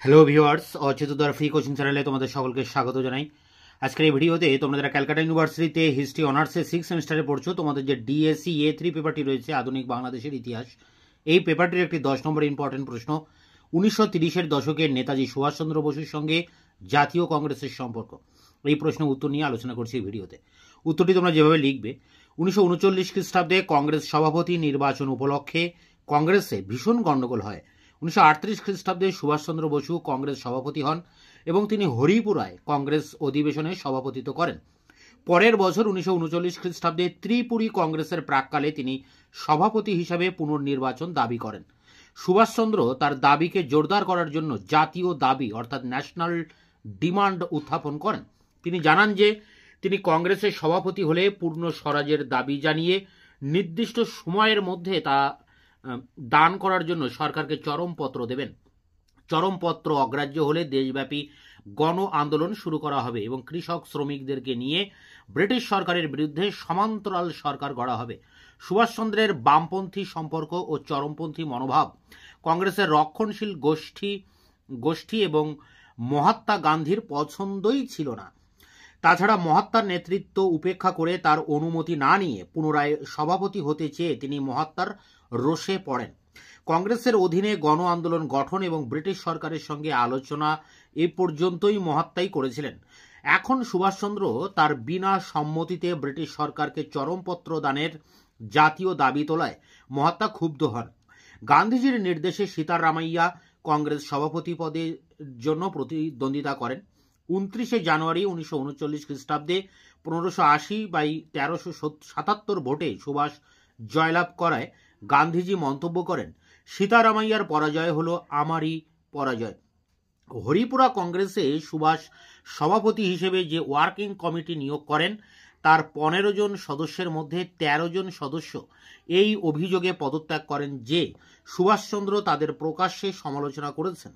Hello viewers, অচেতনতার free coaching চ্যানেলে তোমাদের সকলকে স্বাগত জানাই। আজকের এই ভিডিওতে তোমরা যারা ক্যালকাটা ইউনিভার্সিটিতে হিস্ট্রি অনার্সে 6 সেমিস্টারে পড়ছো, তোমাদের যে ডিএসসি A3 পেপারটি রয়েছে আধুনিক বাংলাদেশের ইতিহাস, এই পেপারটির একটি 10 নম্বর ইম্পর্টেন্ট প্রশ্ন, 1930-এর দশকের নেতাজি সুভাষচন্দ্র বসুর সঙ্গে জাতীয় কংগ্রেসের সম্পর্ক। এই প্রশ্নের উত্তর নিয়ে আলোচনা করছি এই ভিডিওতে। উত্তরটি তোমরা যেভাবে লিখবে, 1939 খ্রিস্টাব্দে কংগ্রেস সভাপতি নির্বাচন উপলক্ষে কংগ্রেসে ভীষণ গণ্ডগোল হয়। 1938 খ্রিস্টাব্দে সুভাষচন্দ্র বসু কংগ্রেস সভাপতি হন এবং তিনি হরিপুরায় কংগ্রেস অধিবেশনে সভাপতিত্ব করেন। পরের বছর 1939 খ্রিস্টাব্দে ত্রিপুরী কংগ্রেসের প্রাক্কালে তিনি সভাপতি হিসাবে পুনর্নির্বাচন দাবি করেন। সুভাষচন্দ্র তার দাবিকে জোরদার করার জন্য জাতীয় দাবি অর্থাৎ ন্যাশনাল ডিমান্ড উত্থাপন করেন। তিনি জানান যে তিনি কংগ্রেসের সভাপতি হলে পূর্ণ স্বরাজের দাবি জানিয়ে নির্দিষ্ট সময়ের মধ্যে তা দান করার জন্য সরকারকে চরমপত্র দেবেন। চরমপত্র অগ্রাহ্য হলে দেশব্যাপী গণ আন্দোলন শুরু করা হবে এবং কৃষক শ্রমিকদেরকে নিয়ে ব্রিটিশ সরকারের বিরুদ্ধে সমান্তরাল সরকার গড়া হবে। সুভাষচন্দ্রের বামপন্থী সম্পর্ক ও চরমপন্থী মনোভাব কংগ্রেসের রক্ষণশীল গোষ্ঠী এবং মহাত্মা গান্ধীর পছন্দই ছিল না। তাছাড়া মহাত্মার নেতৃত্ব উপেক্ষা করে তার অনুমতি না নিয়ে পুনরায় সভাপতি হতে চেয়ে তিনি মহাত্মার রোষে পড়েন। কংগ্রেসের অধীনে গণ আন্দোলন গঠন এবং ব্রিটিশ সরকারের সঙ্গে আলোচনা এ পর্যন্তই মহাত্মাই করেছিলেন। এখন সুভাষচন্দ্র তার বিনা সম্মতিতে ব্রিটিশ সরকারকে চরমপত্র দানের জাতীয় দাবি তোলায় মহাত্মা ক্ষুব্ধ হন। গান্ধীজির নির্দেশে সীতারামাইয়া কংগ্রেস সভাপতি পদের জন্য প্রতিদ্বন্দ্বিতা করেন। 29 জানুয়ারি 1939 খ্রিস্টাব্দে 1580/1377 ভোটে সুভাষ জয়লাভ করায় গান্ধীজি মন্তব্য করেন, সীতারামাইয়ার পরাজয় হলো আমারই পরাজয়। হরিপুরা কংগ্রেসে সুভাষ সভাপতি হিসেবে যে ওয়ার্কিং কমিটি নিয়োগ করেন তার 15 জন সদস্যের মধ্যে 13 জন সদস্য এই অভিযোগে পদত্যাগ করেন যে সুভাষচন্দ্র তাদের প্রকাশ্যে সমালোচনা করেছেন।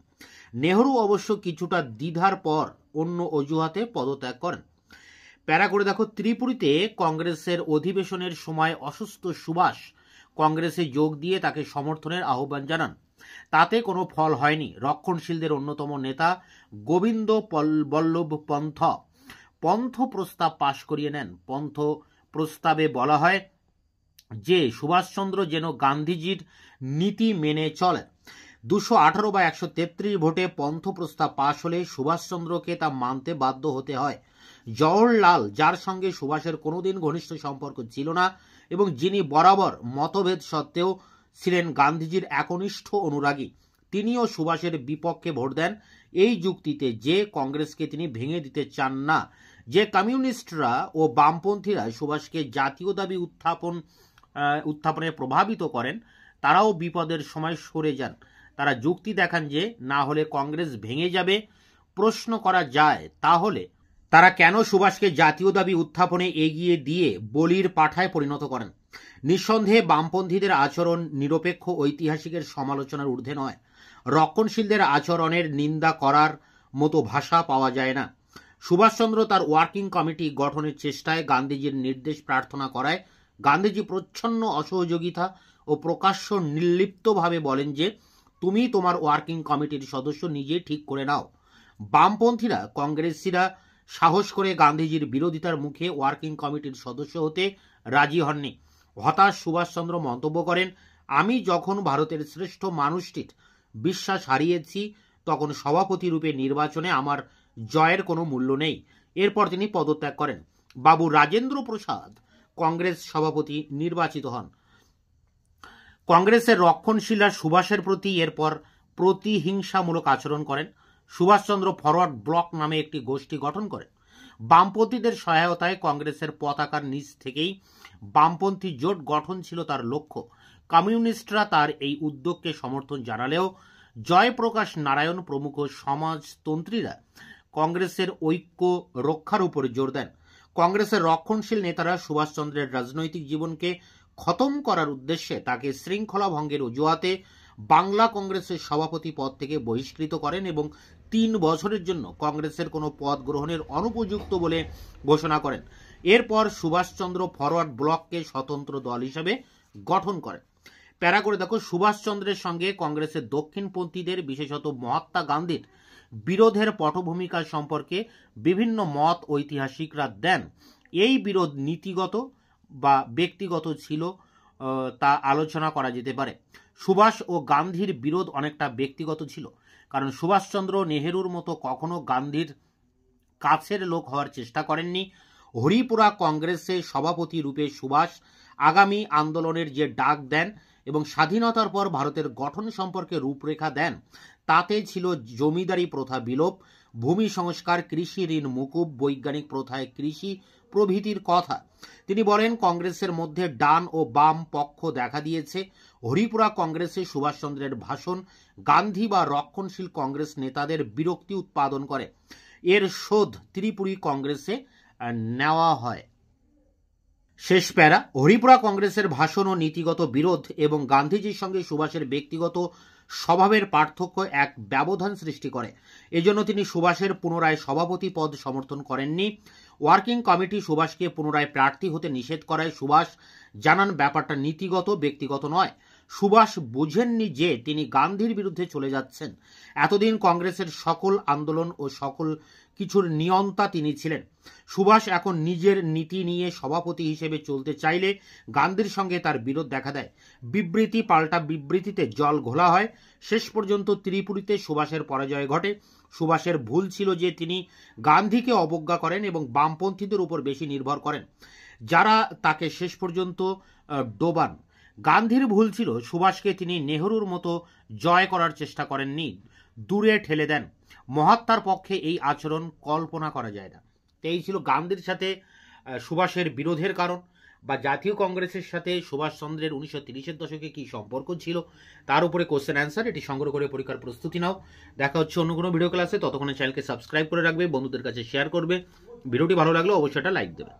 নেহরু অবশ্য কিছুটা দ্বিধার পর অন্য অজুহাতে পদত্যাগ করেন। প্যারা করে দেখো, ত্রিপুরীতে কংগ্রেসের অধিবেশনের সময় অসুস্থ সুভাষ কংগ্রেসে যোগ দিয়ে তাকে সমর্থনের আহ্বান জানান। তাতে কোনো ফল হয়নি। রক্ষণশীলদের অন্যতম নেতা গোবিন্দ বল্লভ পন্থ প্রস্তাব পাশ করিয়ে নেন। পন্থ প্রস্তাবে বলা হয় যে সুভাষচন্দ্র যেন গান্ধীজির নীতি মেনে চলে। 218/133 ভোটে পন্থ প্রস্তাব পাশ হলে সুভাষচন্দ্রকে তা মানতে বাধ্য হতে হয়। জওহরলাল, যার সঙ্গে সুভাষের কোনোদিন ঘনিষ্ঠ সম্পর্ক ছিল না এবং যিনি বরাবর মতভেদ সত্ত্বেও ছিলেন গান্ধীজির একনিষ্ঠ অনুরাগী, তিনিও সুভাষের বিপক্ষে ভোট দেন এই যুক্তিতে যে কংগ্রেসকে তিনি ভেঙে দিতে চান না। যে কমিউনিস্টরা ও বামপন্থীরা সুভাষকে জাতীয় দাবি উত্থাপনে প্রভাবিত করেন তারাও বিপদের সময় সরে যান। তারা যুক্তি দেখান যে না হলে কংগ্রেস ভেঙে যাবে। প্রশ্ন করা যায় তাহলে তারা কেন সুভাষকে জাতীয় দাবি উত্থাপনে এগিয়ে দিয়ে বলির পাঠায় পরিণত করেন। নিঃসন্দেহে বামপন্থীদের আচরণ নিরপেক্ষ ঐতিহাসিকের সমালোচনার ঊর্ধ্বে নয়। রক্ষণশীলদের আচরণের নিন্দা করার মতো ভাষা পাওয়া যায় না। সুভাষচন্দ্র তার ওয়ার্কিং কমিটি গঠনের চেষ্টায় গান্ধীজির নির্দেশ প্রার্থনা করায় গান্ধীজি প্রচ্ছন্ন অসহযোগিতা ও প্রকাশ্য নির্লিপ্তভাবে বলেন যে তুমি তোমার ওয়ার্কিং কমিটির সদস্য নিজে ঠিক করে নাও। বামপন্থীরা কংগ্রেসীরা সাহস করে গান্ধীজির বিরোধিতার মুখে ওয়ার্কিং কমিটির সদস্য হতে রাজি হননি। হতাশ সুভাষচন্দ্র মন্তব্য করেন, আমি যখন ভারতের শ্রেষ্ঠ মানুষটির বিশ্বাস হারিয়েছি তখন সভাপতি রূপে নির্বাচনে আমার জয়ের কোনো মূল্য নেই। এরপর তিনি পদত্যাগ করেন। বাবু রাজেন্দ্র প্রসাদ কংগ্রেস সভাপতি নির্বাচিত হন। কংগ্রেসের রক্ষণশীলরা সুভাষের প্রতি এরপর প্রতিহিংসামূলক আচরণ করেন। সুভাষচন্দ্র ফরওয়ার্ড ব্লক নামে একটি গোষ্ঠী গঠন করেন। বামপন্থীদের সহায়তায় কংগ্রেসের পতাকার নিচ থেকেই বামপন্থী জোট গঠন ছিল তার লক্ষ্য। কমিউনিস্টরা তার এই উদ্যোগকে সমর্থন জানালেও জয়প্রকাশ নারায়ণ প্রমুখ সমাজতন্ত্রীরা কংগ্রেসের ঐক্য রক্ষার উপর জোর দেন। কংগ্রেসের রক্ষণশীল নেতারা সুভাষচন্দ্রের রাজনৈতিক জীবনকে খতম করার উদ্দেশ্যে তাকে শৃঙ্খলা ভঙ্গের অজুহাতে বাংলা কংগ্রেসের সভাপতি পদ থেকে বহিষ্কৃত করেন এবং 3 বছরের জন্য কংগ্রেসের কোনো পদ গ্রহণের অনুপযুক্ত বলে ঘোষণা করেন। এরপর সুভাষচন্দ্র ফরওয়ার্ড ব্লককে স্বতন্ত্র দল হিসেবে গঠন করেন। প্যারা করে দেখো, সুভাষচন্দ্রের সঙ্গে কংগ্রেসের দক্ষিণপন্থীদের বিশেষত মহাত্মা গান্ধীর বিরোধের পটভূমিকা সম্পর্কে বিভিন্ন মত ঐতিহাসিকরা দেন। এই বিরোধ নীতিগত বা ব্যক্তিগত ছিল তা আলোচনা করা যেতে পারে। সুভাষ ও গান্ধীর বিরোধ অনেকটা ব্যক্তিগত ছিল, কারণ সুভাষচন্দ্র নেহেরুর মতো কখনো গান্ধীর কাছের লোক হওয়ার চেষ্টা করেননি। হরিপুরা কংগ্রেসের সভাপতি রূপে সুভাষ আগামী আন্দোলনের যে ডাক দেন এবং স্বাধীনতার পর ভারতের গঠন সম্পর্কে রূপরেখা দেন, তাতে ছিল জমিদারি প্রথা বিলোপ, ভূমি সংস্কার, কৃষি ঋণ মুকুব, বৈজ্ঞানিক প্রথায় কৃষি প্রভৃতির কথা। তিনি বলেন, কংগ্রেসের মধ্যে ডান ও বাম পক্ষ দেখা দিয়েছে। হরিপুরা কংগ্রেসে সুভাষচন্দ্রের ভাষণ গান্ধী বা রক্ষণশীল কংগ্রেস নেতাদের বিরক্তি উৎপাদন করে। এর শোধ ত্রিপুরী কংগ্রেসে নেওয়া হয়। শেষ প্যারা, হরিপুরা কংগ্রেসের ভাষণ ও নীতিগত বিরোধ এবং গান্ধীজির সঙ্গে সুভাষের ব্যক্তিগত স্বভাবের পার্থক্য এক ব্যবধান সৃষ্টি করে। এজন্য তিনি সুভাষের পুনরায় সভাপতি পদ সমর্থন করেননি। ওয়ার্কিং কমিটি সুভাষকে পুনরায় প্রার্থী হতে নিষেধ করায় সুভাষ জানান ব্যাপারটা নীতিগত, ব্যক্তিগত নয়। সুভাষ বুঝেননি যে তিনি গান্ধীর বিরুদ্ধে চলে যাচ্ছেন। এতদিন কংগ্রেসের সকল আন্দোলন ও সকল কিছুর নিয়ন্তা তিনি ছিলেন। সুভাষ এখন নিজের নীতি নিয়ে সভাপতি হিসেবে চলতে চাইলে গান্ধীর সঙ্গে তার বিরোধ দেখা দেয়। বিবৃতি পাল্টা বিবৃতিতে জল ঘোলা হয়। শেষ পর্যন্ত ত্রিপুরীতে সুভাষের পরাজয় ঘটে। সুভাষের ভুল ছিল যে তিনি গান্ধীকে অবজ্ঞা করেন এবং বামপন্থীদের উপর বেশি নির্ভর করেন, যারা তাকে শেষ পর্যন্ত ডোবান। গান্ধীর ভুল ছিল সুভাষকে তিনি নেহরুর মতো জয় করার চেষ্টা করেননি, দূরে ঠেলে দেন। মহাত্মার পক্ষে এই আচরণ কল্পনা করা যায় না। তো এই ছিল গান্ধীর সাথে সুভাষের বিরোধের কারণ, বা জাতীয় কংগ্রেসের সাথে সুভাষচন্দ্রের 1930-এর দশকে কি সম্পর্ক ছিল, তার উপরে কোশ্চেন অ্যান্সার। এটি সংগ্রহ করে পরীক্ষার প্রস্তুতি নাও। দেখা হচ্ছে অন্য কোনো ভিডিও ক্লাসে। ততক্ষণে চ্যানেলকে সাবস্ক্রাইব করে রাখবে, বন্ধুদের কাছে শেয়ার করবে। ভিডিওটি ভালো লাগলে অবশ্যই একটা লাইক দেবে।